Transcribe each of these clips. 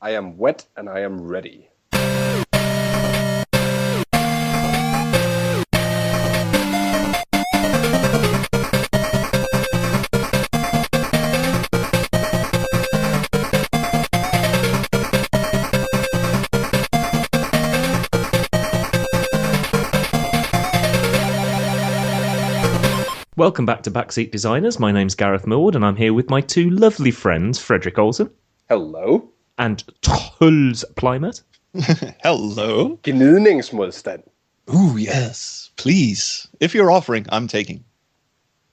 I am wet and I am ready. Welcome back to Backseat Designers. My name's Gareth Millward, and I'm here with my two lovely friends, Frederick Olsen. Hello. And Truls Plymouth. Hello. Gnidningsmodstand. Ooh, yes. Please. If you're offering, I'm taking.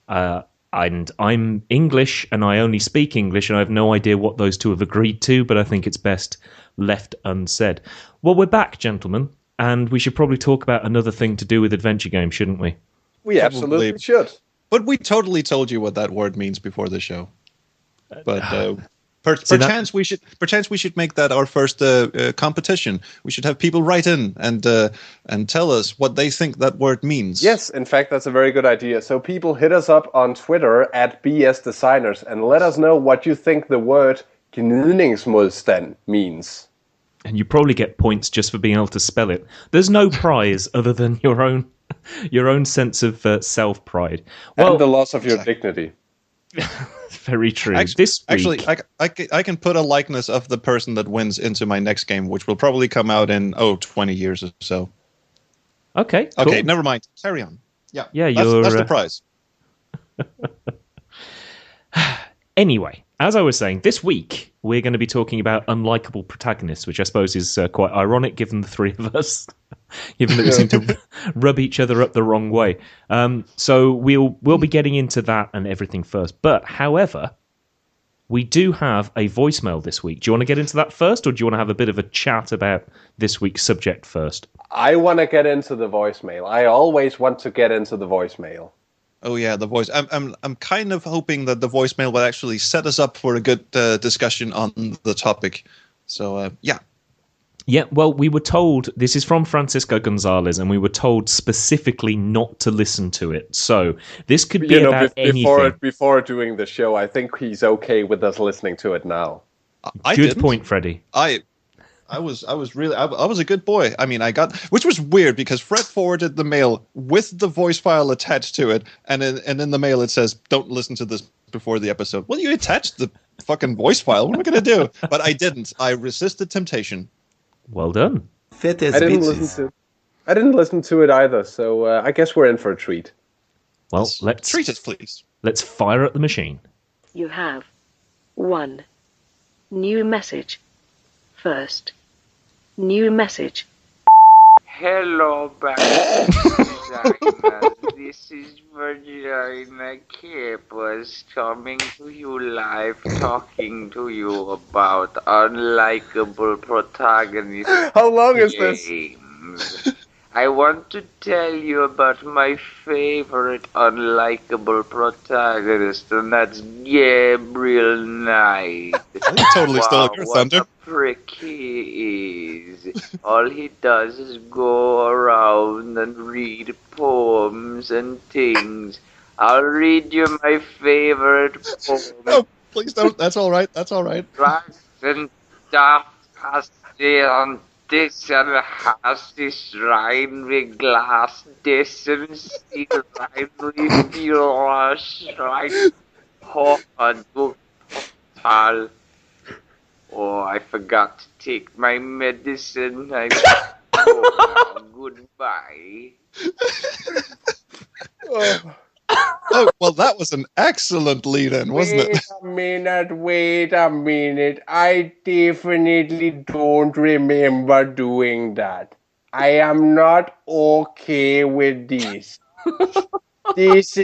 And I'm English, and I only speak English, and I have no idea what those two have agreed to, but I think it's best left unsaid. Well, we're back, gentlemen, and we should probably talk about another thing to do with adventure games, shouldn't we? We absolutely should. But we totally told you what that word means before the show. But perchance we should make that our first competition. We should have people write in and tell us what they think that word means. Yes, in fact, that's a very good idea. So people hit us up on Twitter at BS Designers and let us know what you think the word gnidningsmodstand means. And you probably get points just for being able to spell it. There's no prize other than your own sense of self-pride. Well, and the loss of your dignity. Very true. Actually, I can put a likeness of the person that wins into my next game, which will probably come out in 20 years or so. Okay. Cool. Okay, never mind. Carry on. Yeah. That's the prize. Anyway, as I was saying, this week we're going to be talking about Unlikeable Protagonists, which I suppose is quite ironic given the three of us, given that we seem to rub each other up the wrong way. So we'll be getting into that and everything first. But, however, we do have a voicemail this week. Do you want to get into that first, or do you want to have a bit of a chat about this week's subject first? I want to get into the voicemail. I always want to get into the voicemail. Oh yeah, the voice. I'm kind of hoping that the voicemail will actually set us up for a good discussion on the topic. So yeah. Yeah, well, we were told, this is from Francisco Gonzalez, and we were told specifically not to listen to it. So this could be about anything. Before doing the show, I think he's okay with us listening to it now. Good point, Freddie. I was a good boy. I mean, which was weird because Fred forwarded the mail with the voice file attached to it, and in the mail it says, "Don't listen to this before the episode." Well, you attached the fucking voice file. What am I going to do? But I didn't. I resisted temptation. Well done. I didn't listen to it either, so I guess we're in for a treat. Well, let's treat us, please. Let's fire up the machine. You have one new message. First new message. Hello, back This is Vagina Capers coming to you live, talking to you about Unlikeable Protagonists. How long is this? I want to tell you about my favorite unlikable protagonist, and that's Gabriel Knight. You totally stole your thunder. What a prick he is. All he does is go around and read poems and things. I'll read you my favorite poem. No, please don't. That's all right. That's all right. And darf hast on dessen hast dich rein wie Glas, dessen Stil rein wie Bierschwein. Du Portal. Oh, I forgot to take my medicine. Goodbye. Oh, well, that was an excellent lead-in, wasn't it? Wait a minute. I definitely don't remember doing that. I am not okay with this. This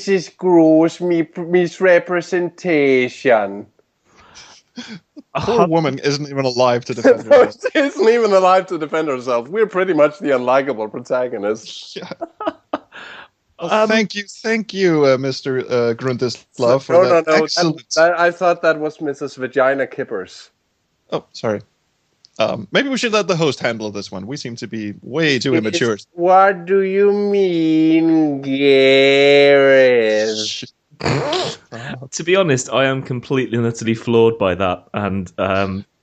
is gross misrepresentation. A poor woman isn't even alive to defend herself. Isn't even alive to defend herself. We're pretty much the unlikable protagonists. Yeah. Thank you, Mr. Grundislav, for that. No. Excellent. I thought that was Mrs. Vagina Kippers. Oh, sorry. Maybe we should let the host handle this one. We seem to be way too immature. What do you mean, Gareth? To be honest, I am completely and utterly floored by that, and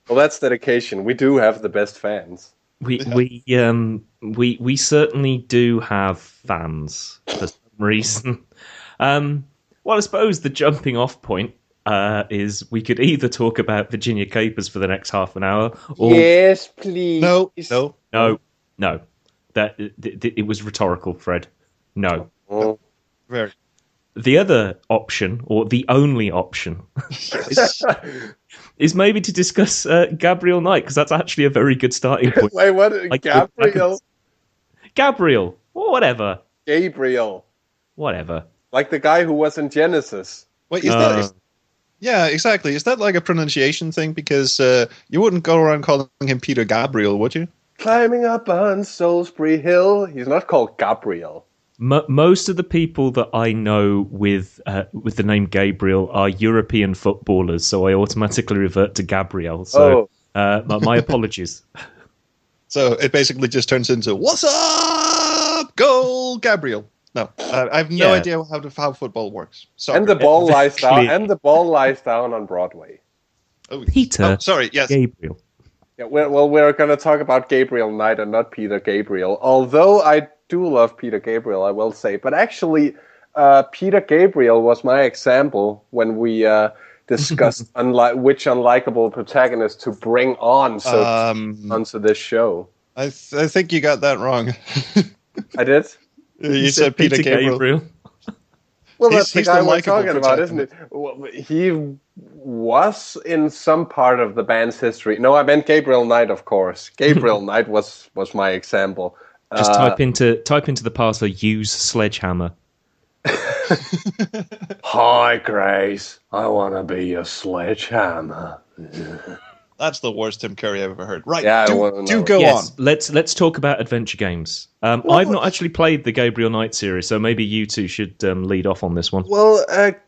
Well, that's dedication. We do have the best fans. We certainly do have fans for some reason. Well, I suppose the jumping off point is we could either talk about Virginia Capers for the next half an hour, or Yes, please. No. That it was rhetorical, Fred. No. Oh. Very. The other option, or the only option, is maybe to discuss Gabriel Knight, because that's actually a very good starting point. Wait, what? Like, Gabriel? Gabriel, or whatever. Gabriel. Whatever. Like the guy who was in Genesis. Wait, yeah, exactly. Is that like a pronunciation thing? Because you wouldn't go around calling him Peter Gabriel, would you? Climbing up on Salisbury Hill. He's not called Gabriel. Most of the people that I know with the name Gabriel are European footballers, so I automatically revert to Gabriel. So my apologies. So it basically just turns into, what's up, goal, Gabriel. No, I have no idea how football works. Sorry. And the ball lies down. And the ball lies down on Broadway. Oh, Peter. Sorry. Yes. Gabriel. Yeah, well, we're going to talk about Gabriel Knight and not Peter Gabriel. Although I do love Peter Gabriel, I will say. But actually, Peter Gabriel was my example when we discussed which unlikable protagonist to bring on onto this show. I think you got that wrong. I did? You said Peter Gabriel. Well, that's the guy we're likable talking about, isn't it? Well, he was in some part of the band's history. No, I meant Gabriel Knight, of course. Gabriel Knight was my example. Just type into the parser use sledgehammer. Hi, Grace. I want to be a sledgehammer. That's the worst Tim Curry I've ever heard. Right, yeah, do go on. Let's talk about adventure games. I've not actually played the Gabriel Knight series, so maybe you two should lead off on this one. Well,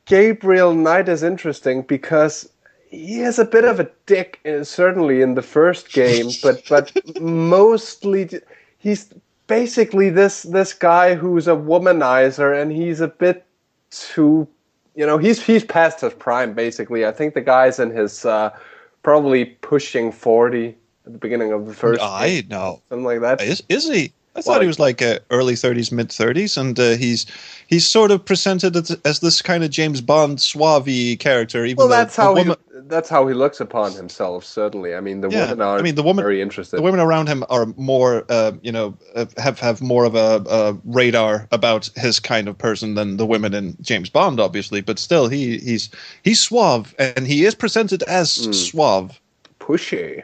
Gabriel Knight is interesting because he has a bit of a dick, certainly in the first game, but mostly he's basically this guy who's a womanizer, and he's a bit too, he's past his prime, basically. I think the guy's in his probably pushing 40 at the beginning of the first game. I know. Something like that. Is he? I thought he was like early 30s, mid 30s, and he's sort of presented as this kind of James Bond suave character. Even that's how he looks upon himself. Certainly, I mean the women are very interested. The women around him are more, have more of a radar about his kind of person than the women in James Bond, obviously. But still, he's suave, and he is presented as suave, pushy.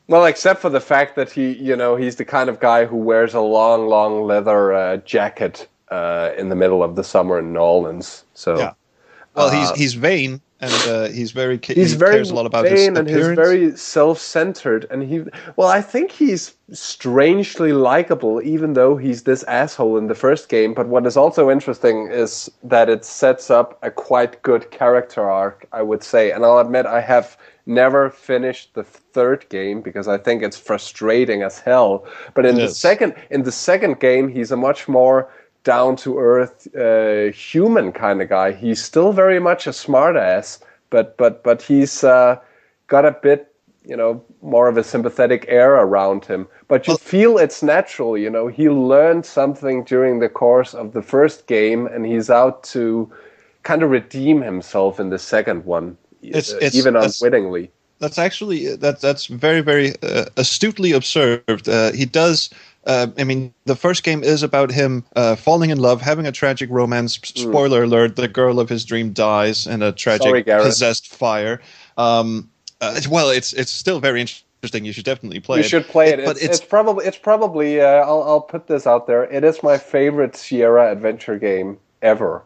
Well, except for the fact that he's the kind of guy who wears a long leather jacket in the middle of the summer in New Orleans. So, yeah. Well, he's vain, and he cares a lot about his appearance. And he's very self-centered, and I think he's strangely likable, even though he's this asshole in the first game. But what is also interesting is that it sets up a quite good character arc, I would say. And I'll admit I have never finished the third game because I think it's frustrating as hell. But in the second game, he's a much more down-to-earth human kind of guy. He's still very much a smartass, but he's got a bit, more of a sympathetic air around him. But you feel it's natural, He learned something during the course of the first game, and he's out to kind of redeem himself in the second one. Even unwittingly. That's actually that's very, very astutely observed. He does. The first game is about him falling in love, having a tragic romance. Spoiler alert: the girl of his dream dies in a tragic possessed fire. It's still very interesting. You should definitely play it. You should play it. But it's probably. I'll put this out there. It is my favorite Sierra adventure game ever.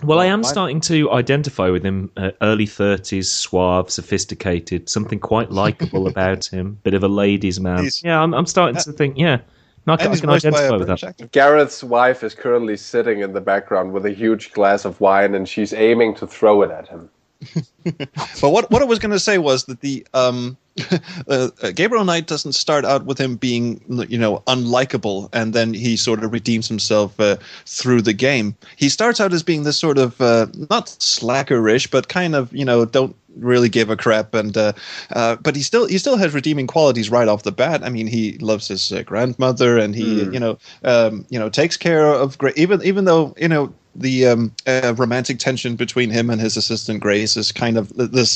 Well, I am starting to identify with him. Early 30s, suave, sophisticated, something quite likable about him. Bit of a ladies' man. I'm starting to think, I can identify with that. Actor. Gareth's wife is currently sitting in the background with a huge glass of wine, and she's aiming to throw it at him. But what I was going to say was that the Gabriel Knight doesn't start out with him being, unlikable, and then he sort of redeems himself through the game. He starts out as being this sort of not slackerish, but kind of don't really give a crap, and but he still has redeeming qualities right off the bat. I mean, he loves his grandmother, and he takes care of even though the romantic tension between him and his assistant Grace is kind of this,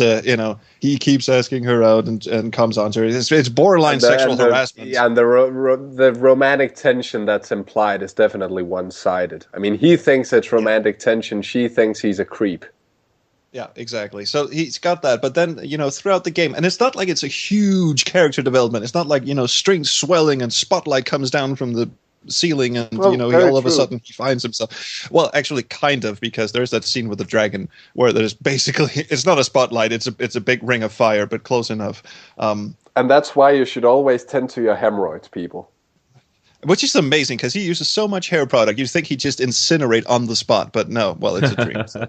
he keeps asking her out and comes on to her. It's borderline sexual harassment. Yeah, and the romantic tension that's implied is definitely one-sided. I mean, he thinks it's romantic tension. She thinks he's a creep. Yeah, exactly. So he's got that, but then throughout the game, and it's not like it's a huge character development. It's not like strings swelling and spotlight comes down from the ceiling and all of a sudden he finds himself. Well, actually, kind of, because there's that scene with the dragon where there's basically it's not a spotlight, it's a big ring of fire, but close enough. And that's why you should always tend to your hemorrhoids, people. Which is amazing because he uses so much hair product. You'd think he'd just incinerate on the spot, but no. Well, it's a dream. So.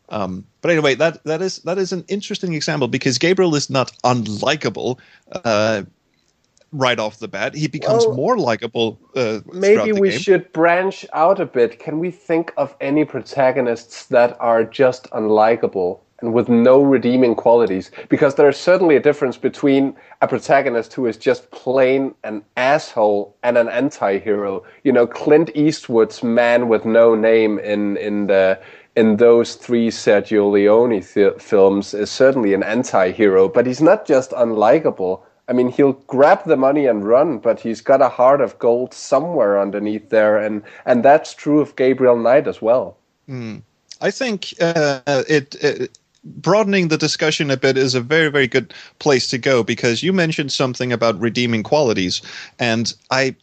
But anyway, that is an interesting example because Gabriel is not unlikable. Right off the bat, he becomes more likable. Maybe we should branch out a bit. Can we think of any protagonists that are just unlikable and with no redeeming qualities? Because there's certainly a difference between a protagonist who is just plain an asshole and an anti-hero. Clint Eastwood's Man with No Name in those three Sergio Leone films is certainly an anti-hero, but he's not just unlikable. I mean, he'll grab the money and run, but he's got a heart of gold somewhere underneath there, and that's true of Gabriel Knight as well. I think broadening the discussion a bit is a very, very good place to go because you mentioned something about redeeming qualities, and I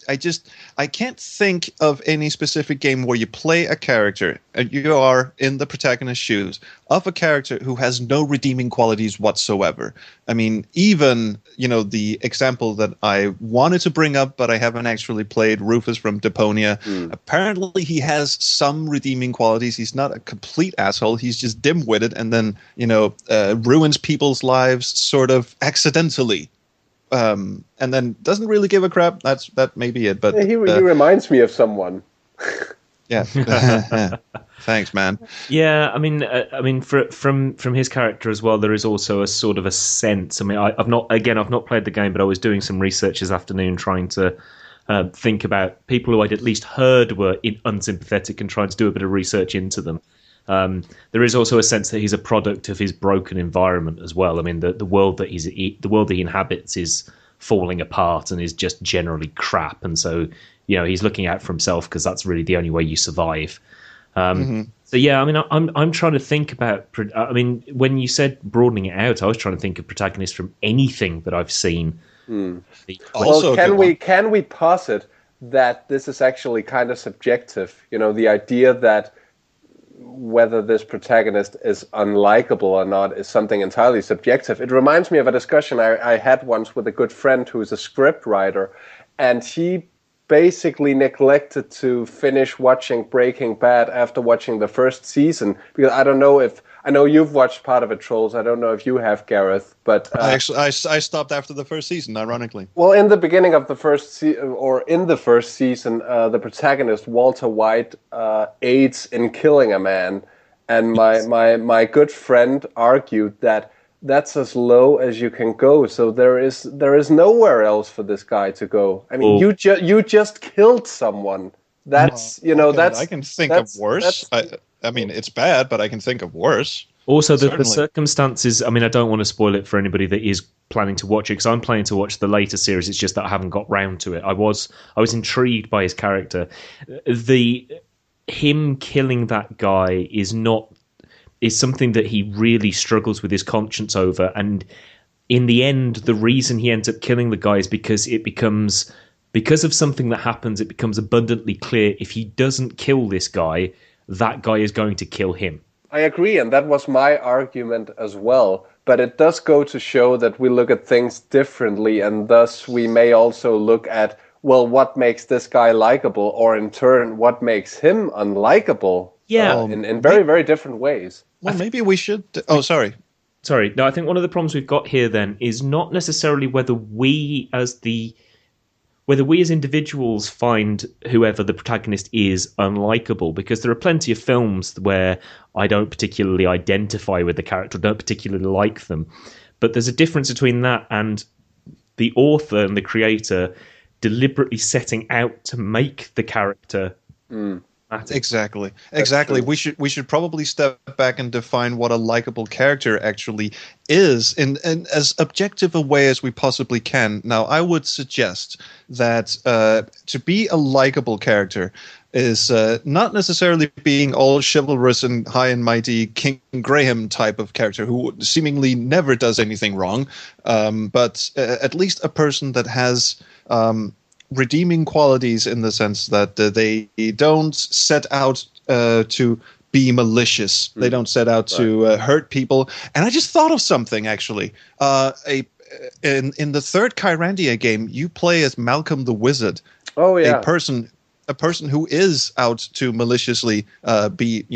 can't think of any specific game where you play a character and you are in the protagonist's shoes of a character who has no redeeming qualities whatsoever. I mean, even the example that I wanted to bring up, but I haven't actually played, Rufus from Deponia. Apparently, he has some redeeming qualities. He's not a complete asshole. He's just dim-witted, and then ruins people's lives sort of accidentally. And then doesn't really give a crap. That may be it. But he reminds me of someone. Yeah. Thanks, man. Yeah, I mean, from his character as well, there is also a sort of a sense. I mean, I've not played the game, but I was doing some research this afternoon trying to think about people who I'd at least heard were unsympathetic and trying to do a bit of research into them. There is also a sense that he's a product of his broken environment as well. I mean, the world that he inhabits is falling apart and is just generally crap, and so he's looking out for himself because that's really the only way you survive. So yeah, I mean, I'm trying to think about. I mean, when you said broadening it out, I was trying to think of protagonists from anything that I've seen. Also, well, can we posit that this is actually kind of subjective? The idea that whether this protagonist is unlikable or not is something entirely subjective. It reminds me of a discussion I had once with a good friend who's a script writer, and he basically neglected to finish watching Breaking Bad after watching the first season, because I know you've watched part of it, Trolls. I don't know if you have, Gareth, but I stopped after the first season, ironically. Well, in the beginning of the first season, the protagonist Walter White aids in killing a man, and my good friend argued that that's as low as you can go. So there is nowhere else for this guy to go. I mean, you just killed someone. That's I can think of worse. I mean, it's bad, but I can think of worse. Also, the circumstances. I mean, I don't want to spoil it for anybody that is planning to watch it, because I'm planning to watch the later series. It's just that I haven't got round to it. I was intrigued by his character. Him killing that guy is something that he really struggles with his conscience over, and in the end, the reason he ends up killing the guy is because of something that happens. It becomes abundantly clear if he doesn't kill this guy, that guy is going to kill him. I agree, and that was my argument as well. But it does go to show that we look at things differently, and thus we may also look at, well, what makes this guy likable, or in turn, what makes him unlikable? Yeah, in very, very different ways. Well, maybe we should... Oh, sorry. Sorry, no, I think one of the problems we've got here then is not necessarily whether we as individuals find whoever the protagonist is unlikable, because there are plenty of films where I don't particularly identify with the character, don't particularly like them. But there's a difference between that and the author and the creator deliberately setting out to make the character Exactly. We should probably step back and define what a likable character actually is in as objective a way as we possibly can. Now, I would suggest that to be a likable character is not necessarily being all chivalrous and high and mighty King Graham type of character who seemingly never does anything wrong, but at least a person that has redeeming qualities in the sense that they don't set out to be malicious. They don't set out to hurt people. And I just thought of something, actually. In the third Kyrandia game, you play as Malcolm the Wizard. Oh, yeah. A person who is out to maliciously be,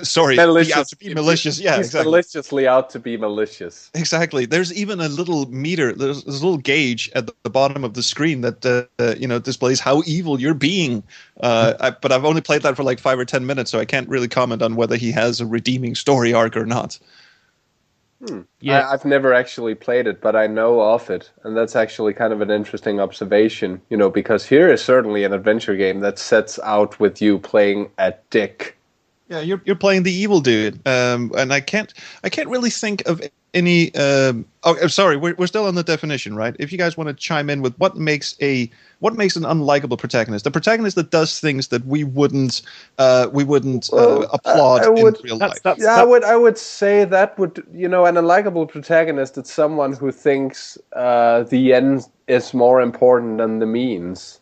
sorry, Malicious. be out to be malicious. Yeah, He's exactly. maliciously out to be malicious. Exactly. There's even a little meter. There's a little gauge at the bottom of the screen that displays how evil you're being. But I've only played that for like 5 or 10 minutes, so I can't really comment on whether he has a redeeming story arc or not. Yeah, I've never actually played it, but I know of it, and that's actually kind of an interesting observation. Because here is certainly an adventure game that sets out with you playing a dick. Yeah, you're playing the evil dude, and I can't really think of any. Sorry, we're still on the definition, right? If you guys want to chime in with what makes an unlikable protagonist, the protagonist that does things that we wouldn't applaud in real life. I would say that would an unlikable protagonist is someone who thinks the end is more important than the means.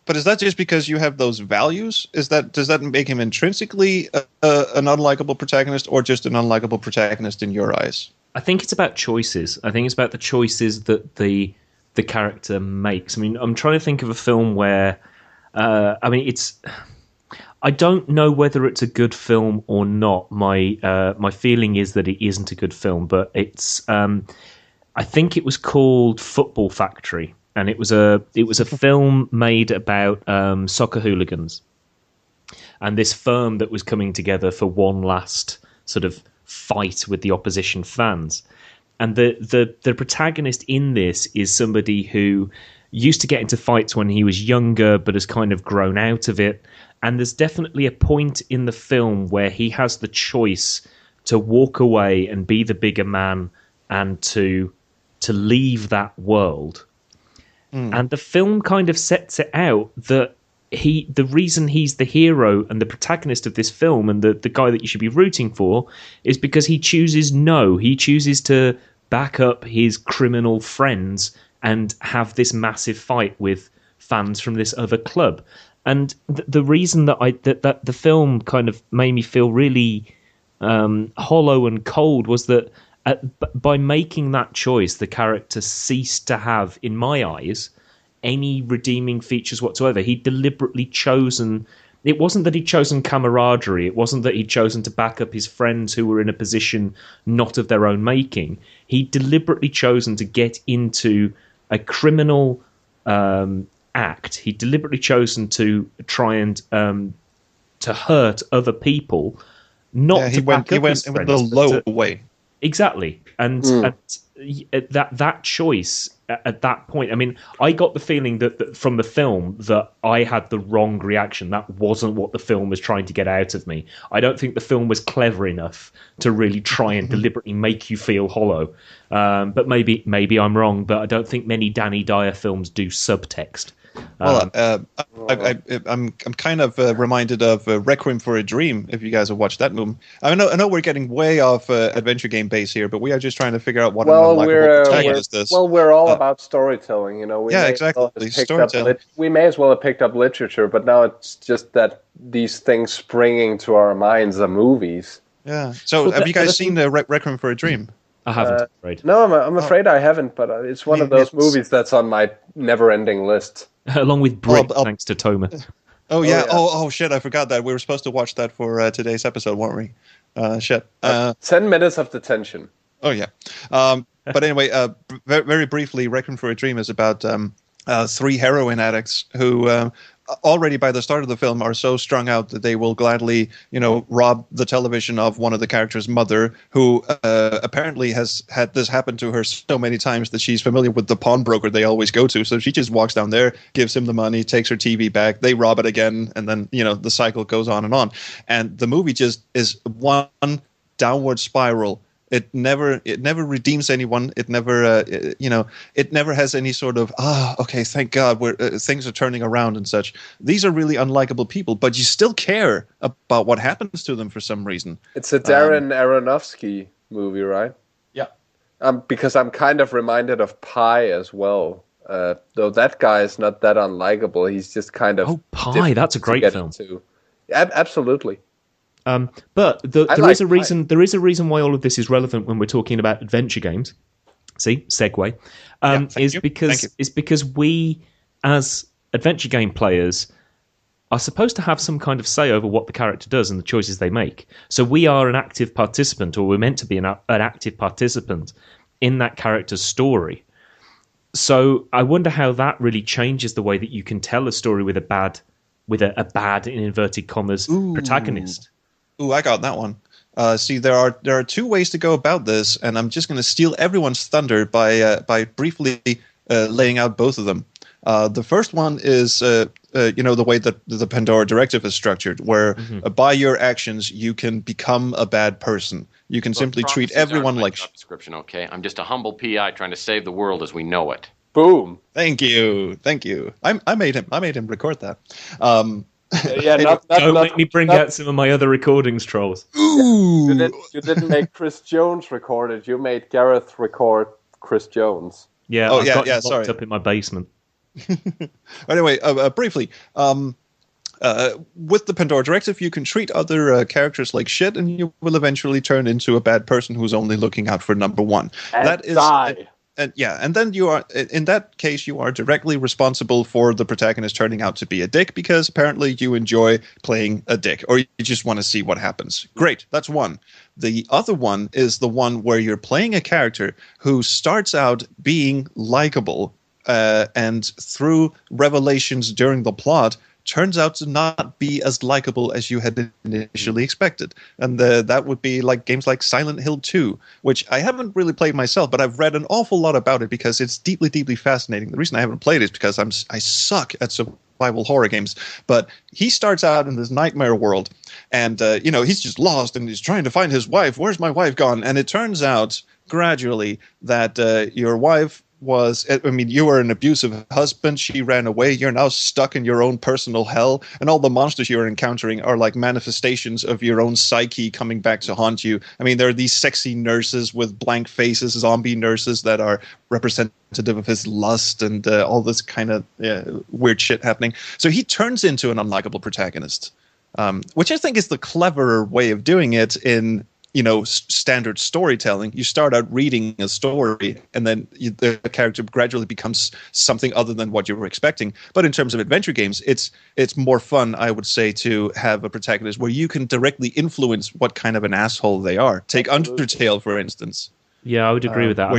But is that just because you have those values? Does that make him intrinsically an unlikable protagonist, or just an unlikable protagonist in your eyes? I think it's about choices. I think it's about the choices that the character makes. I mean, I'm trying to think of a film where, I don't know whether it's a good film or not. My feeling is that it isn't a good film, but it's. I think it was called Football Factory. And it was a film made about soccer hooligans, and this firm that was coming together for one last sort of fight with the opposition fans. And the protagonist in this is somebody who used to get into fights when he was younger, but has kind of grown out of it. And there's definitely a point in the film where he has the choice to walk away and be the bigger man and to leave that world. And the film kind of sets it out that the reason he's the hero and the protagonist of this film and the guy that you should be rooting for is because he chooses no. He chooses to back up his criminal friends and have this massive fight with fans from this other club. And the reason that the film kind of made me feel really hollow and cold was that by making that choice, the character ceased to have, in my eyes, any redeeming features whatsoever. He'd deliberately chosen... It wasn't that he'd chosen camaraderie. It wasn't that he'd chosen to back up his friends who were in a position not of their own making. He'd deliberately chosen to get into a criminal act. He'd deliberately chosen to try and to hurt other people, not to back up his friends. He went the low way. Exactly. And that choice at that point, I mean, I got the feeling that from the film that I had the wrong reaction. That wasn't what the film was trying to get out of me. I don't think the film was clever enough to really try and deliberately make you feel hollow. But maybe I'm wrong, but I don't think many Danny Dyer films do subtext. I'm kind of reminded of Requiem for a Dream. If you guys have watched that movie, I know we're getting way off adventure game base here, but we are just trying to figure out what an unlikable protagonist is. Well, we're all about storytelling, Exactly. Storytelling. We may as well have picked up literature, but now it's just that these things springing to our minds are movies. Yeah. So, have you guys seen Requiem for a Dream? I haven't, I'm afraid. No, I'm afraid I haven't, but it's one of those movies that's on my never-ending list. Along with Brick, thanks to Toma. Oh, yeah. Oh, shit, I forgot that. We were supposed to watch that for today's episode, weren't we? Shit. 10 minutes of detention. Oh yeah. But anyway, very, very briefly, Requiem for a Dream is about three heroin addicts who already by the start of the film are so strung out that they will gladly, rob the television of one of the characters' mother, who apparently has had this happen to her so many times that she's familiar with the pawnbroker they always go to. So she just walks down there, gives him the money, takes her TV back, they rob it again, and then, the cycle goes on and on. And the movie just is one downward spiral. It never redeems anyone. It never, it never has any sort of, okay, thank God, things are turning around and such. These are really unlikable people, but you still care about what happens to them for some reason. It's a Darren Aronofsky movie, right? Yeah. Because I'm kind of reminded of Pi as well. Though that guy is not that unlikable. He's just kind of... Oh, Pi, that's a great film. Absolutely. But there is a reason. There is a reason why all of this is relevant when we're talking about adventure games. See, segue. Is because we, as adventure game players, are supposed to have some kind of say over what the character does and the choices they make. So we are an active participant, or we're meant to be an active participant in that character's story. So I wonder how that really changes the way that you can tell a story with a bad in inverted commas protagonist. Ooh, I got that one. See, there are two ways to go about this, and I'm just going to steal everyone's thunder by briefly laying out both of them. The first one is, the way that the Pandora Directive is structured, where by your actions you can become a bad person. You can simply treat everyone like description. Okay, I'm just a humble PI trying to save the world as we know it. Boom. Thank you. I made him record that. Don't make me bring out some of my other recordings, trolls. You didn't make Chris Jones record it. You made Gareth record Chris Jones. Yeah. Oh, I've got it sorry. locked up in my basement. Anyway, briefly, with the Pandora Directive, you can treat other characters like shit, and you will eventually turn into a bad person who's only looking out for number one. Die. And then you are, in that case, you are directly responsible for the protagonist turning out to be a dick, because apparently you enjoy playing a dick, or you just want to see what happens. Great, that's one. The other one is the one where you're playing a character who starts out being likable, and through revelations during the plot, turns out to not be as likable as you had initially expected. And that would be like games like Silent Hill 2, which I haven't really played myself, but I've read an awful lot about it because it's deeply, deeply fascinating. The reason I haven't played it is because I suck at survival horror games. But he starts out in this nightmare world, and he's just lost, and he's trying to find his wife. Where's my wife gone? And it turns out gradually that your wife you were an abusive husband. She ran away. You're now stuck in your own personal hell. And all the monsters you're encountering are like manifestations of your own psyche coming back to haunt you. I mean, there are these sexy nurses with blank faces, zombie nurses that are representative of his lust and all this kind of weird shit happening. So he turns into an unlikable protagonist, which I think is the cleverer way of doing it in standard storytelling. You start out reading a story, and then the character gradually becomes something other than what you were expecting. But in terms of adventure games, it's more fun, I would say, to have a protagonist where you can directly influence what kind of an asshole they are. Take Undertale, for instance. Yeah, I would agree with that.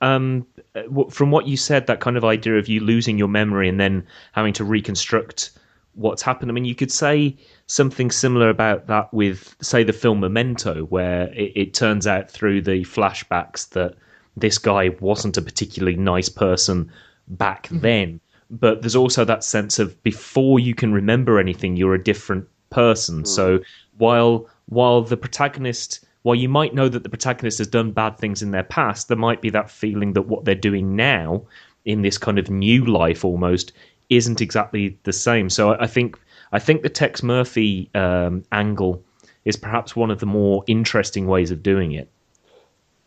From what you said, that kind of idea of you losing your memory and then having to reconstruct what's happened. I mean, you could say something similar about that with, say, the film Memento, where it turns out through the flashbacks that this guy wasn't a particularly nice person back then. But there's also that sense of before you can remember anything, you're a different person. So while you might know that the protagonist has done bad things in their past, there might be that feeling that what they're doing now in this kind of new life almost isn't exactly the same. So I think the Tex Murphy angle is perhaps one of the more interesting ways of doing it.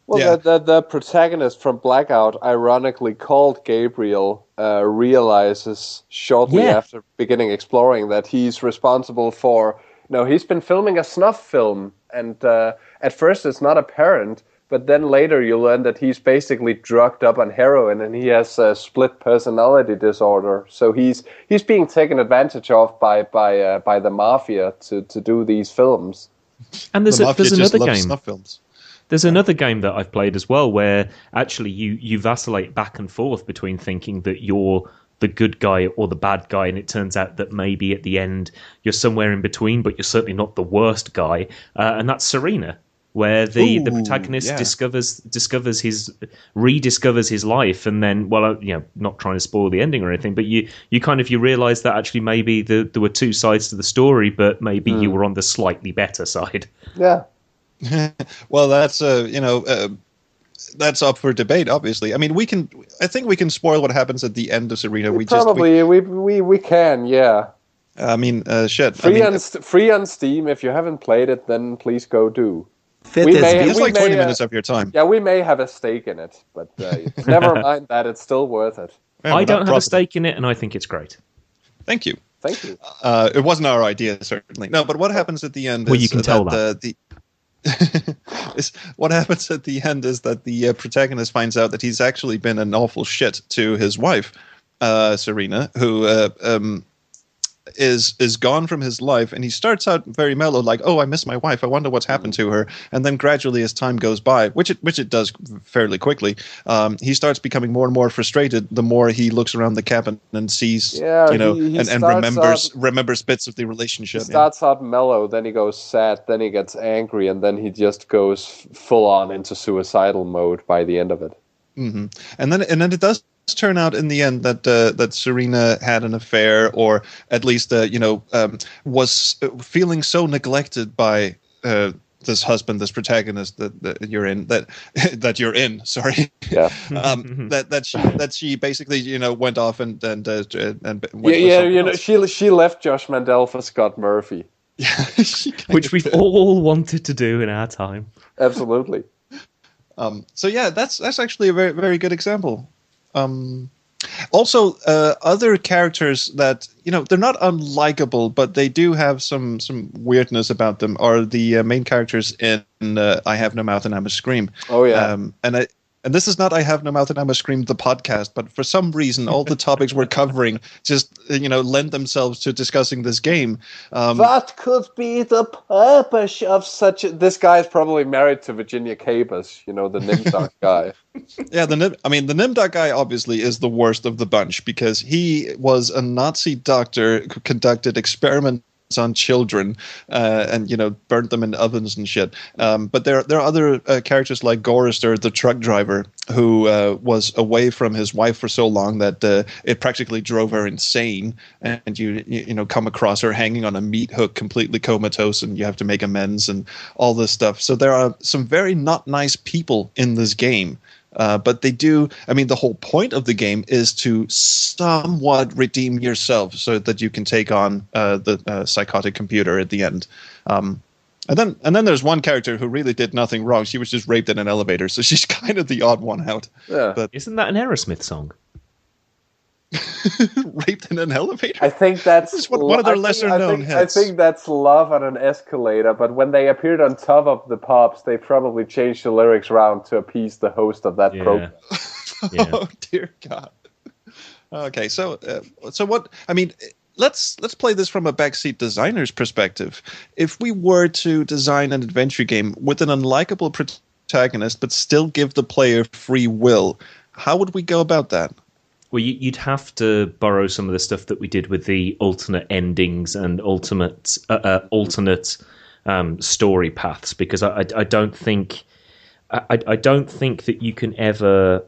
Well, yeah. the protagonist from Blackout, ironically called Gabriel, realizes shortly after beginning exploring that he's responsible for... he's been filming a snuff film, and at first it's not apparent, but then later you learn that he's basically drugged up on heroin, and he has a split personality disorder. So he's being taken advantage of by the mafia to do these films. And The mafia there's just another loves game. snuff films. There's another game that I've played as well where actually you vacillate back and forth between thinking that you're the good guy or the bad guy, and it turns out that maybe at the end you're somewhere in between, but you're certainly not the worst guy. And that's Serena, where the protagonist rediscovers his life, and then, well, not trying to spoil the ending or anything, but you realise that actually maybe there were two sides to the story, but maybe you were on the slightly better side. Yeah. Well, that's that's up for debate. Obviously, I mean, I think we can spoil what happens at the end of Serena. We can. Yeah. I mean, shit. Free on Steam. If you haven't played it, then please go do. It's like 20 minutes of your time. Yeah, we may have a stake in it, but never mind that. It's still worth it. I don't have a stake in it, and I think it's great. Thank you. Thank you. It wasn't our idea, certainly. No, but what happens at the end? Well, you can tell that. What happens at the end is that the protagonist finds out that he's actually been an awful shit to his wife, Serena, who is gone from his life, and he starts out very mellow, like, "Oh, I miss my wife. I wonder what's happened to her." And then gradually, as time goes by, which it does fairly quickly, he starts becoming more and more frustrated. The more he looks around the cabin and sees, and remembers bits of the relationship. He starts out mellow, then he goes sad, then he gets angry, and then he just goes full on into suicidal mode by the end of it. Mm-hmm. And then it does turn out in the end that Serena had an affair, or at least was feeling so neglected by this husband, this protagonist that you're in. Sorry, yeah. that she basically went off and she left Josh Mandel for Scott Murphy. Yeah, which we've all wanted to do in our time. Absolutely. So yeah, that's actually a very, very good example. Also, other characters that they're not unlikable, but they do have some weirdness about them are the main characters in I Have No Mouth and I Must Scream. Oh yeah, and this is not I Have No Mouth and I Must Scream the podcast, but for some reason all the topics we're covering just lend themselves to discussing this game. What could be the purpose of such? This guy is probably married to Virginia Cabas, the Nimdok guy. Yeah, the Nimdok guy obviously is the worst of the bunch because he was a Nazi doctor who conducted experiments on children and burnt them in ovens and shit. But there are other characters like Gorister, the truck driver, who was away from his wife for so long that it practically drove her insane. And you come across her hanging on a meat hook, completely comatose, and you have to make amends and all this stuff. So there are some very not nice people in this game. But they do. I mean, the whole point of the game is to somewhat redeem yourself so that you can take on the psychotic computer at the end. And then there's one character who really did nothing wrong. She was just raped in an elevator, so she's kind of the odd one out. Yeah. But isn't that an Aerosmith song? Raped in an elevator? I think that's one of their lesser-known hits. I think that's Love on an Escalator, but when they appeared on Top of the Pops, they probably changed the lyrics around to appease the host of that program. Yeah. Oh, dear God. Okay, so what... I mean... Let's play this from a backseat designer's perspective. If we were to design an adventure game with an unlikable protagonist but still give the player free will, how would we go about that? Well, you'd have to borrow some of the stuff that we did with the alternate endings and alternate story paths, because I don't think that you can ever.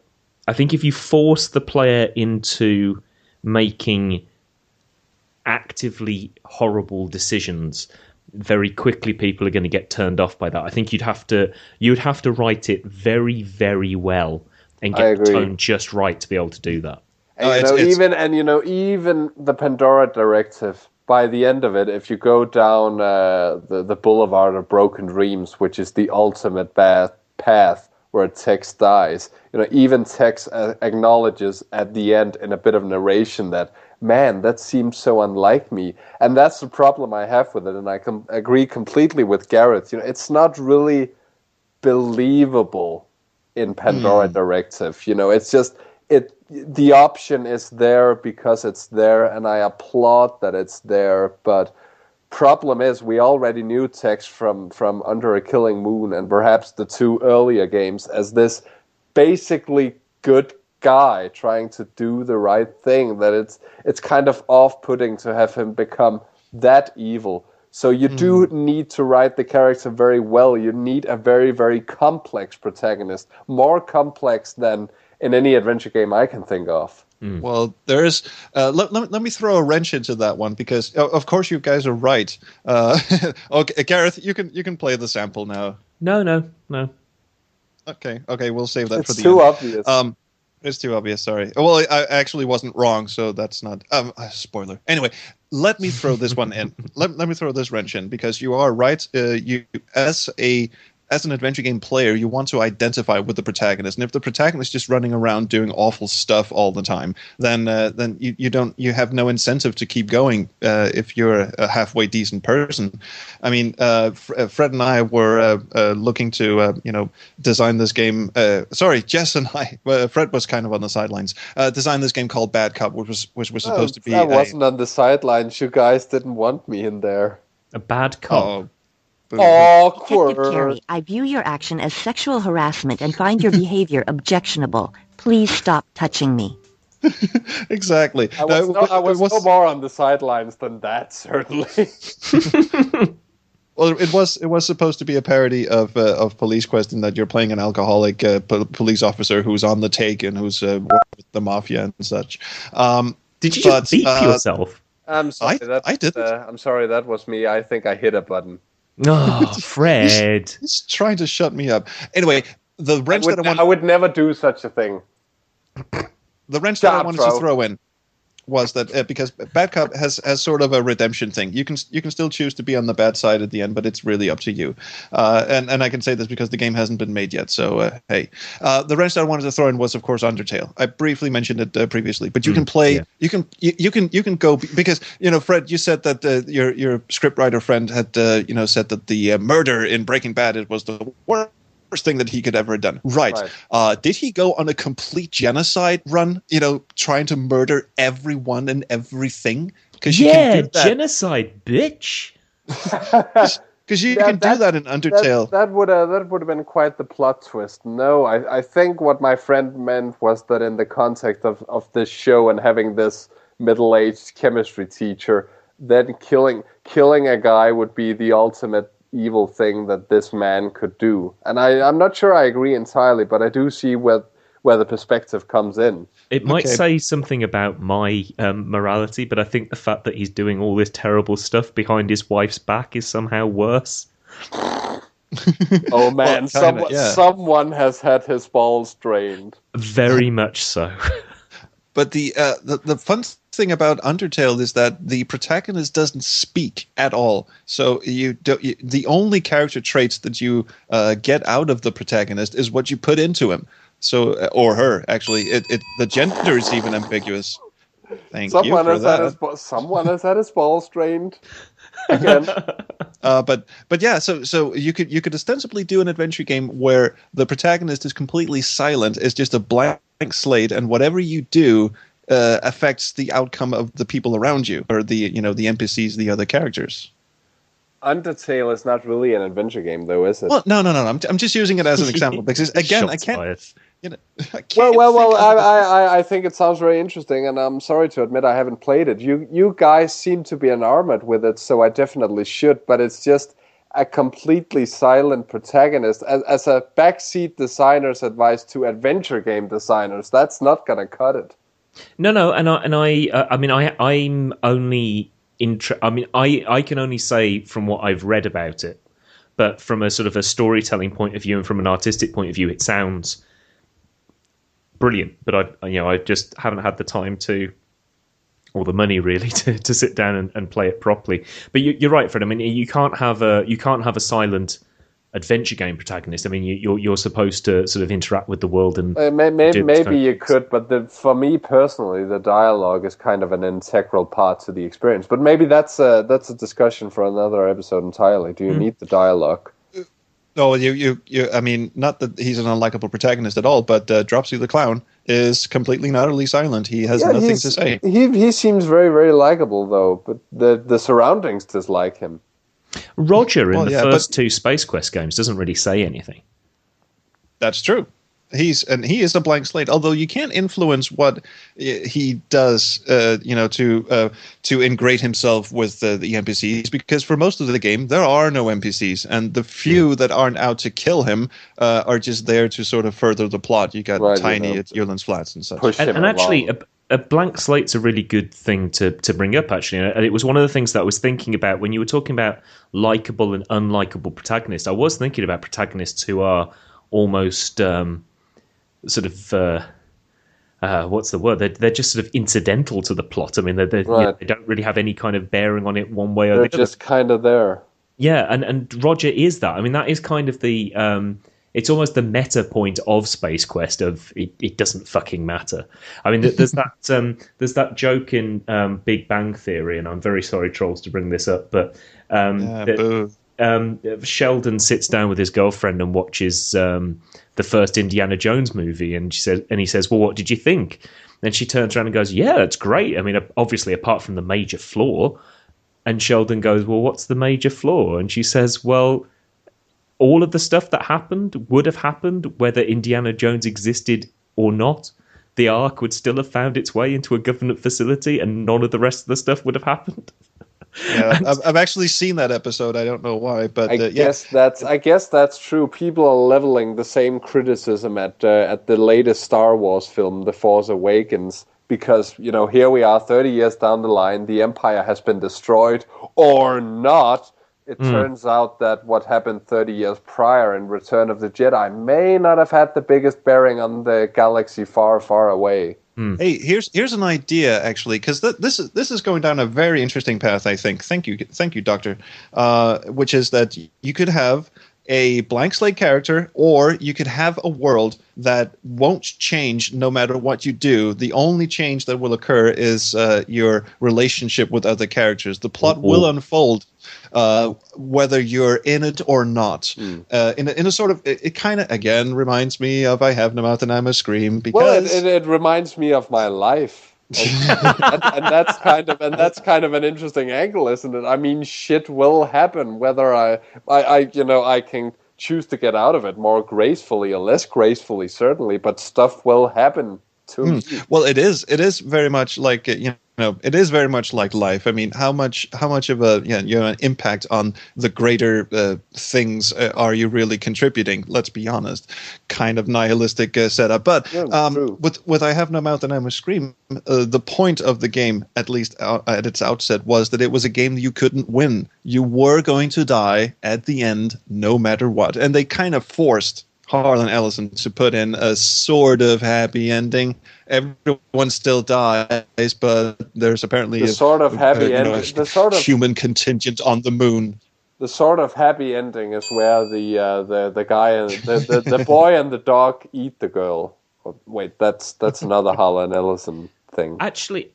I think if you force the player into making actively horrible decisions, very quickly people are going to get turned off by that. I think you'd have to write it very, very well and get the tone just right to be able to do that. And even the Pandora Directive, by the end of it, if you go down the Boulevard of Broken Dreams, which is the ultimate path where Tex dies, even Tex acknowledges at the end in a bit of narration that, man, that seems so unlike me. And that's the problem I have with it, and I agree completely with Garrett. It's not really believable in Pandora Directive. It's just... The option is there because it's there, and I applaud that it's there, but problem is we already knew Tex from Under a Killing Moon and perhaps the 2 earlier games as this basically good guy trying to do the right thing, that it's kind of off-putting to have him become that evil. So you do need to write the character very well. You need a very, very complex protagonist, more complex than in any adventure game I can think of. Well, there is. Let me throw a wrench into that one because, of course, you guys are right. Okay, Gareth, you can play the sample now. No. Okay, we'll save that for the too end. obvious. It's too obvious. Sorry. Well, I actually wasn't wrong, so that's not spoiler. Anyway, let me throw this one in. Let me throw this wrench in because you are right. You as an adventure game player, you want to identify with the protagonist, and if the protagonist is just running around doing awful stuff all the time, then you have no incentive to keep going if you're a halfway decent person. I mean, Fred and I were looking to design this game. Sorry, Jess and I. Fred was kind of on the sidelines. Design this game called Bad Cop, which was supposed to be. I wasn't on the sidelines. You guys didn't want me in there. A bad cop. Awkward. Detective Carey, I view your action as sexual harassment and find your behavior objectionable. Please stop touching me. Exactly. I was no more on the sidelines than that, certainly. Well, it was supposed to be a parody of Police Quest in that you're playing an alcoholic police officer who's on the take and who's working with the mafia and such. Did you just beep yourself? I'm sorry. I didn't. I'm sorry, that was me. I think I hit a button. Oh, Fred. He's trying to shut me up. Anyway, the wrench I would never do such a thing. The wrench that I wanted to throw in was that because Bad Cop has sort of a redemption thing. You can still choose to be on the bad side at the end, but it's really up to you. And I can say this because the game hasn't been made yet. So hey, the wrench that I wanted to throw in was of course Undertale. I briefly mentioned it previously, but you can play. Yeah. You can go because Fred, you said that your scriptwriter friend had said that the murder in Breaking Bad was the worst thing that he could ever have done. Right. Did he go on a complete genocide run, trying to murder everyone and everything? Because you can do that. Genocide, bitch. Because you can do that in Undertale. That would have been quite the plot twist. No, I think what my friend meant was that in the context of this show and having this middle-aged chemistry teacher, then killing a guy would be the ultimate evil thing that this man could do. And I'm not sure I agree entirely, but I do see where the perspective comes in. It might say something about my morality, but I think the fact that he's doing all this terrible stuff behind his wife's back is somehow worse. Oh man, someone has had his balls drained. Very much so. But the fun thing about Undertale is that the protagonist doesn't speak at all. So the only character traits that you get out of the protagonist is what you put into him. So or her actually. The gender is even ambiguous. Someone has had his balls drained. Again. But yeah, so you could ostensibly do an adventure game where the protagonist is completely silent, is just a blank slate, and whatever you do affects the outcome of the people around you, or the NPCs, the other characters. Undertale is not really an adventure game, though, is it? Well, no. I'm just using it as an example because again, I can't. I think it sounds very interesting, and I'm sorry to admit I haven't played it. You guys seem to be enamored with it, so I definitely should. But it's just a completely silent protagonist. As a backseat designer's advice to adventure game designers, that's not gonna cut it. No, I'm only I can only say from what I've read about it, but from a sort of a storytelling point of view and from an artistic point of view, it sounds brilliant. But I just haven't had the time or the money really to sit down and play it properly. But you're right, Fred. I mean, you can't have a silent adventure game protagonist. I mean, you're supposed to sort of interact with the world and maybe you could, but for me personally, the dialogue is kind of an integral part to the experience. But maybe that's a discussion for another episode entirely. Do you need the dialogue? No, I mean, not that he's an unlikable protagonist at all, but Dropsy the Clown is completely and utterly silent. He has nothing to say. He seems very, very likable, though, but the surroundings dislike him. Roger in the first two Space Quest games doesn't really say anything. That's true. He is a blank slate. Although you can't influence what he does, to ingrate himself with the NPCs, because for most of the game there are no NPCs, and the few that aren't out to kill him are just there to sort of further the plot. You got Tiny at Earland's Flats and such. And actually, a blank slate's a really good thing to bring up, actually. And it was one of the things that I was thinking about when you were talking about likable and unlikable protagonists. I was thinking about protagonists who are almost sort of what's the word? They're just sort of incidental to the plot. I mean, they don't really have any kind of bearing on it one way or the other. They're just kind of there. Yeah, and Roger is that. I mean, that is kind of the it's almost the meta point of Space Quest of it doesn't fucking matter. I mean, there's that joke in Big Bang Theory, and I'm very sorry, trolls, to bring this up, but Sheldon sits down with his girlfriend and watches the first Indiana Jones movie, and he says, "Well, what did you think?" Then she turns around and goes, "Yeah, it's great. I mean, obviously, apart from the major flaw." And Sheldon goes, "Well, what's the major flaw?" And she says, "Well, all of the stuff that happened would have happened whether Indiana Jones existed or not. The Ark would still have found its way into a government facility, and none of the rest of the stuff would have happened." Yeah, I've actually seen that episode. I don't know why, but I guess that's true. People are leveling the same criticism at the latest Star Wars film, The Force Awakens, because here we are, 30 years down the line, the Empire has been destroyed or not. It turns out that what happened 30 years prior in Return of the Jedi may not have had the biggest bearing on the galaxy far, far away. Hey, here's an idea, actually, because this is going down a very interesting path, I think. Thank you, Doctor. Which is that you could have a blank slate character, or you could have a world that won't change no matter what you do. The only change that will occur is your relationship with other characters. The plot will unfold whether you're in it or not. In a sort of, it kind of again reminds me of I Have No Mouth and I Must Scream, because it reminds me of my life. and that's kind of an interesting angle, isn't it? I mean, shit will happen whether I can choose to get out of it more gracefully or less gracefully, certainly, but stuff will happen to me. Well, it is very much like it is very much like life. I mean, how much of an impact on the greater things are you really contributing? Let's be honest, kind of nihilistic setup. But with I Have No Mouth and I Must Scream, the point of the game, at least at its outset, was that it was a game that you couldn't win. You were going to die at the end, no matter what, and they kind of forced Harlan Ellison to put in a sort of happy ending. Everyone still dies, but there's apparently the sort of happy ending, the sort of human contingent on the moon. The sort of happy ending is where the guy and the boy and the dog eat the girl. Oh, wait, that's another Harlan Ellison thing. Actually,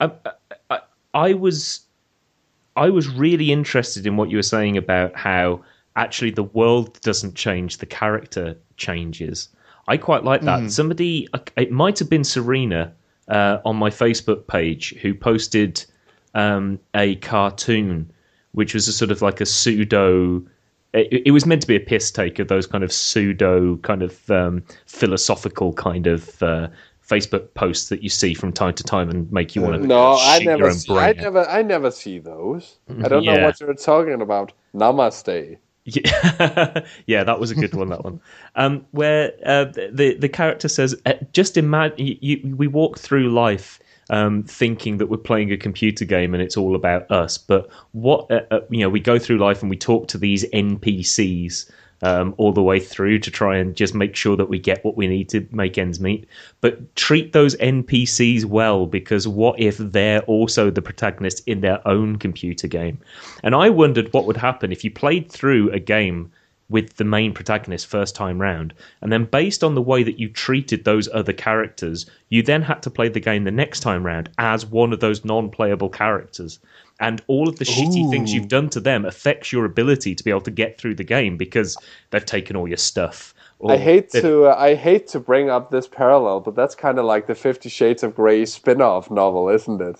I was really interested in what you were saying about how actually the world doesn't change, the character changes. I quite like that. Somebody, it might have been Serena on my Facebook page, who posted a cartoon which was a sort of like a pseudo, it was meant to be a piss take of those kind of pseudo kind of philosophical kind of Facebook posts that you see from time to time and make you want to I never see those. I don't know what you're talking about. Namaste. Yeah, that was a good one. That one, where the character says, "Just imagine we walk through life thinking that we're playing a computer game and it's all about us, but what we go through life and we talk to these NPCs." All the way through to try and just make sure that we get what we need to make ends meet. But treat those NPCs well, because what if they're also the protagonist in their own computer game? And I wondered what would happen if you played through a game with the main protagonist first time round, and then based on the way that you treated those other characters, you then had to play the game the next time round as one of those non-playable characters. And all of the shitty things you've done to them affects your ability to be able to get through the game, because they've taken all your stuff, I hate to bring up this parallel, but that's kind of like the 50 Shades of Grey spin-off novel, isn't it?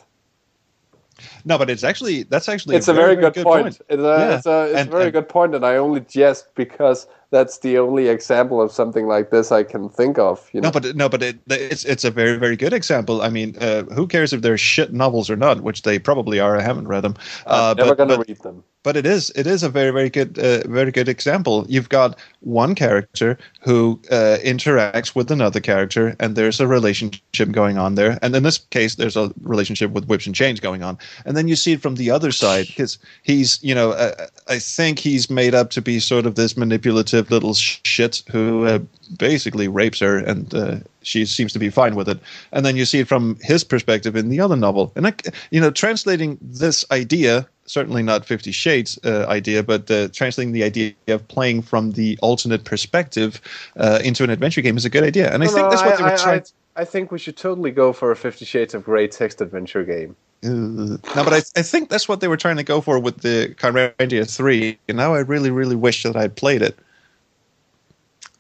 No, but that's actually it's a very good point. It's a very good point, and I only jest because that's the only example of something like this I can think of. You know? It's a very, very good example. I mean, who cares if they're shit novels or not? Which they probably are. I haven't read them. I'm never gonna read them. But it is a very, very good example. You've got one character who interacts with another character, and there's a relationship going on there. And in this case, there's a relationship with whips and chains going on. And then you see it from the other side, because he's, I think he's made up to be sort of this manipulative little shit who basically rapes her, and she seems to be fine with it. And then you see it from his perspective in the other novel. And translating this idea, certainly not 50 Shades idea, but translating the idea of playing from the alternate perspective into an adventure game is a good idea. And I think that's what they were trying. I think we should totally go for a 50 Shades of Grey text adventure game. No, but I think that's what they were trying to go for with the Kyrandia 3, and now I really, really wish that I'd played it.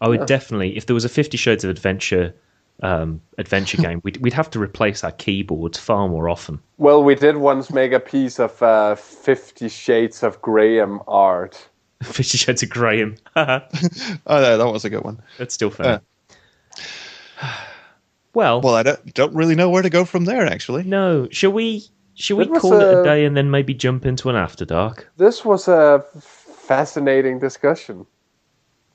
I would definitely, if there was a 50 Shades of Adventure game, we'd have to replace our keyboards far more often. Well, we did once make a piece of 50 Shades of Graham art. 50 Shades of Graham. Oh, no, that was a good one. That's still fun. Well, I don't really know where to go from there, actually. No, shall we call it a day and then maybe jump into an After Dark? This was a fascinating discussion.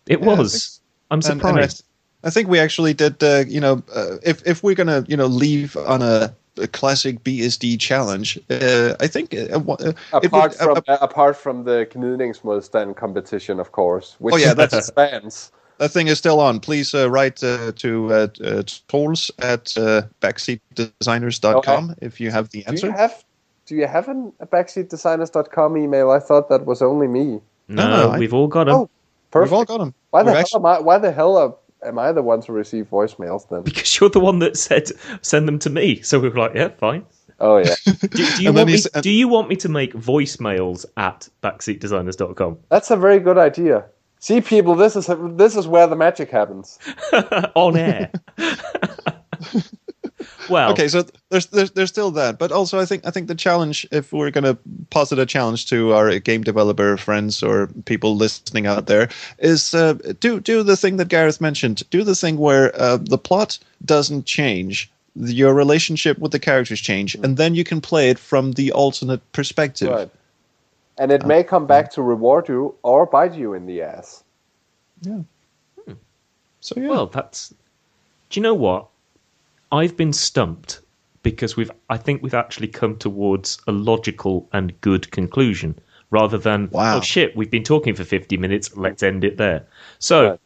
It was. I'm surprised. I think we actually did. If we're gonna leave on a classic BSD challenge, I think apart from the Gnidningsmodstand competition, of course. Which that's fans. That thing is still on. Please write to tools at backseatdesigners.com if you have the answer. Do you have a backseatdesigners.com email? I thought that was only me. No, we've all got them. Oh, perfect. We've all got them. Why the hell am I the one to receive voicemails then? Because you're the one that said send them to me. So we were like, yeah, fine. Oh yeah. Do you want me to make voicemails at backseatdesigners.com? That's a very good idea. See, people, this is where the magic happens. On air. Well, okay, so there's still that, but also I think the challenge, if we're going to posit a challenge to our game developer friends or people listening out there, is do the thing that Gareth mentioned. Do the thing where the plot doesn't change, your relationship with the characters change, and then you can play it from the alternate perspective. Right. And it may come back to reward you or bite you in the ass. Yeah. So yeah. Well, do you know what? I've been stumped because I think we've actually come towards a logical and good conclusion rather than, oh shit, we've been talking for 50 minutes, let's end it there. So,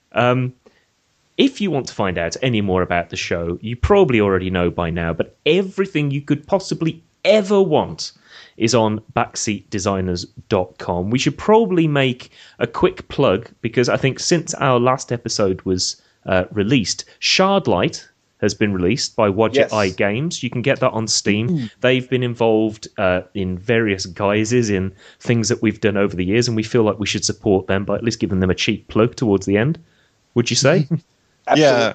if you want to find out any more about the show, you probably already know by now, but everything you could possibly ever want is on backseatdesigners.com. We should probably make a quick plug because I think since our last episode was released, Shardlight has been released by Wadjet Eye Games. You can get that on Steam. They've been involved in various guises in things that we've done over the years, and we feel like we should support them by at least giving them a cheap plug towards the end. Would you say? Yeah,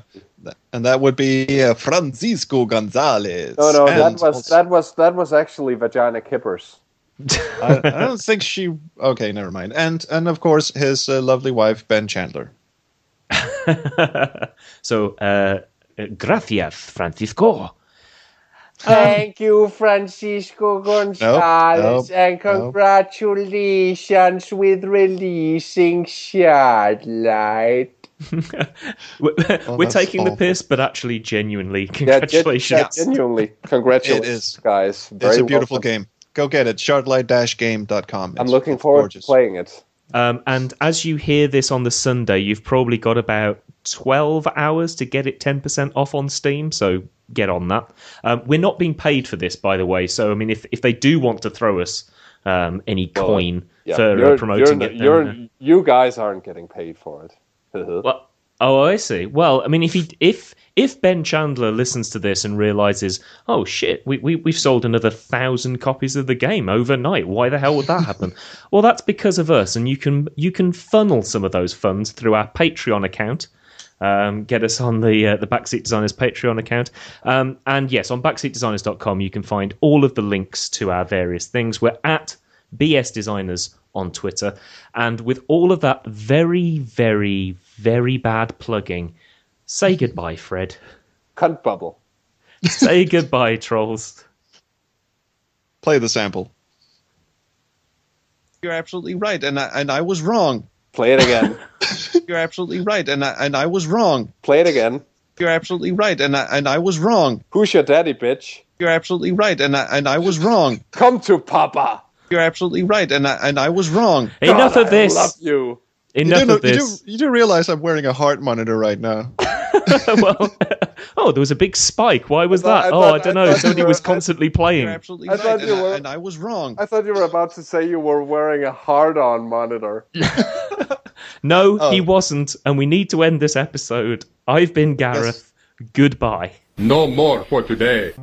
and that would be Francisco Gonzalez. No, that was actually Vagina Kippers. I don't think she. Okay, never mind. And of course his lovely wife Ben Chandler. So, gracias, Francisco. Thank you, Francisco Gonzalez, and congratulations with releasing Shardlight. We're taking the piss, but actually genuinely congratulations. Genuinely congratulations, guys. It's a beautiful game. Go get it. Shardlight-game.com. I'm looking forward to playing it. And as you hear this on the Sunday, you've probably got about 12 hours to get it 10% off on Steam, so get on that. We're not being paid for this, by the way, so I mean, if they do want to throw us any coin for promoting it, you guys aren't getting paid for it. Well, I see. Well, I mean, if Ben Chandler listens to this and realizes, oh shit, we've sold another 1,000 copies of the game overnight. Why the hell would that happen? Well, that's because of us, and you can funnel some of those funds through our Patreon account. Get us on the Backseat Designers Patreon account. And yes, on backseatdesigners.com you can find all of the links to our various things. We're at BS Designers on Twitter. And with all of that very, very, very bad plugging, say goodbye, Fred. Cunt bubble. Say goodbye, trolls. Play the sample. You're absolutely right, and I was wrong. Play it again. You're absolutely right, and I was wrong. Play it again. You're absolutely right, and I was wrong. Who's your daddy, bitch? You're absolutely right, and I was wrong. Come to Papa. You're absolutely right, and I was wrong. Enough God, of this. I love you. Enough of this. You do realize I'm wearing a heart monitor right now. Well, there was a big spike. Why was that? I don't know. Somebody was constantly playing. You're absolutely I right, thought you were- and I was wrong. I thought you were about to say you were wearing a hard-on monitor. No, he wasn't, and we need to end this episode. I've been Gareth. Yes. Goodbye. No more for today.